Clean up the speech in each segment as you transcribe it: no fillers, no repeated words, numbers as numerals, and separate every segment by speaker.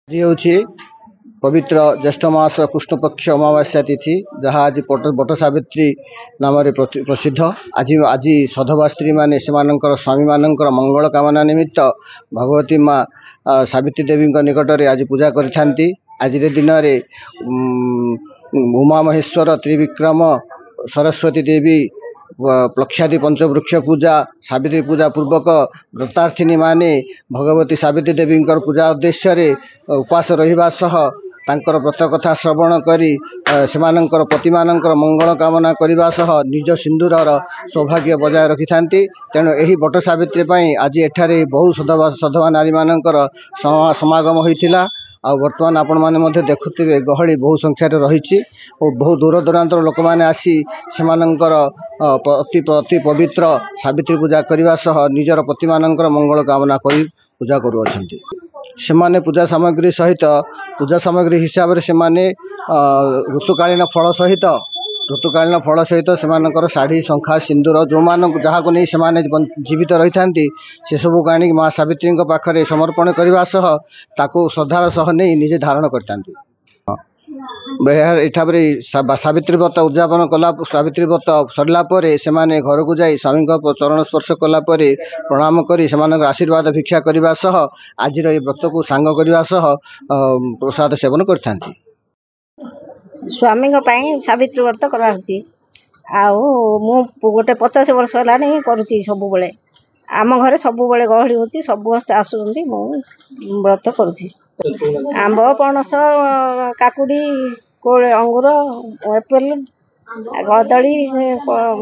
Speaker 1: आज हूँ पवित्र ज्येष्ठ मास कृष्ण पक्ष अमावास्या तिथि जहाँ आज बट सावित्री नाम प्रसिद्ध। आज आज सधवा स्त्री माने स्वामी मानकर मंगल कामना निमित्त भगवती माँ सावित्री देवी निकट में आज पूजा करिथांती। आज दिन में उमा महेश्वर त्रिविक्रम सरस्वती देवी प्लक्षादि पंचवृक्ष पूजा सावित्री पूजा पूर्वक व्रतार्थिनी माने भगवती सावित्री देवी पूजा उद्देश्य रे उपास रहिबा सह तांकर व्रत कथा श्रवण करी सेमानंकर पति मानंकर मंगल कामना करिबा सह निज सिंदूरर सौभाग्य बजाय रखिथांती। तेणु एही बट सावित्री पई आज एठारे बहु सधवा नारी मानंकर समागम होइथिला। आ वर्तमान आपण माने मध्ये देखुथिबे गहली बहु संख्या रे रहिछि और बहु दूर दूरांतर लोक माने आसी सेमानंकर अति पवित्र सावित्री पूजा करने सह निजर पति मानंकर मंगल कामना करी पूजा करुअछंती। सेमाने पूजा सामग्री सहित पूजा सामग्री हिसाब रे सेमाने ऋतुकालीन फल सहित सेमानंकर साड़ी शंखा सिंदूर जो मान जहाँ को नहीं सेमाने जीवित रही थांती से सबू आनी माँ सावित्री पाखरे समर्पण करने सह ताकू श्रद्धार सह नहीं निजे धारण करतांती। एठाबरे सावित्री व्रत उद्यापन कला सावित्री व्रत सरला सेमाने घर को जाई स्वामी चरण स्पर्श कला प्रणाम करी सेमानक आशीर्वाद भिक्षा करने सह आज व्रत को सांग करने सह प्रसाद सेवन करथांती।
Speaker 2: स्वामी सावित्री व्रत कराची मु गोटे 50 वर्ष है करुच्ची सब बेले आम घरे सब बेले गहली होची सब आसुँच व्रत करुच्ची। आंब पणस काकुड़ी कोले अंगूर एप्पल कदली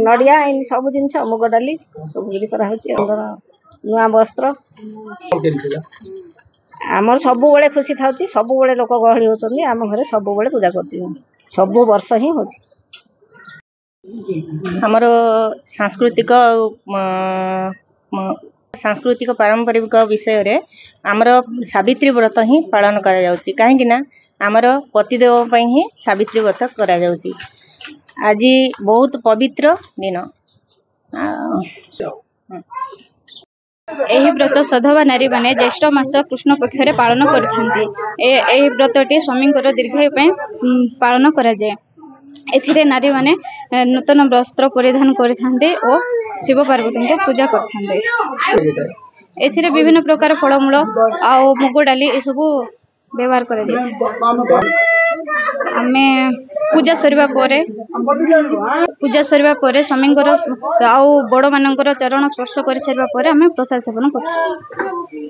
Speaker 2: नड़िया इन सब जिनस मुग डाली सब नुआ वस्त्र आमर सब बेले खुशी था सब बेले लोक गहली होती आम घरे सब बेले पूजा कर सब वर्ष ही हो।
Speaker 3: सांस्कृतिक पारंपरिक विषय रे आमर सावित्री व्रत ही पालन करा जाउची काहेकि ना आमर पतिदेव पई ही सावित्री व्रत करा जाउची। आज बहुत पवित्र दिन
Speaker 4: एही व्रत सधवा नारी माने ज्येष्ठ मास कृष्ण पक्ष पालन करथांती। व्रतटी स्वामी दीर्घायु पालन करा जाए। एथिरे नारी माने नूतन वस्त्र परिधान करथांते और शिव पार्वती को पूजा करथांते। एथिरे विभिन्न प्रकार फलमूल आ मुग डाली ए सब व्यवहार करा जाए। आमे पूजा सरिबा परे स्वामी आउ बड़ मानकर चरण स्पर्श कर सारिबा परे आमे प्रसाद सेवन करथां।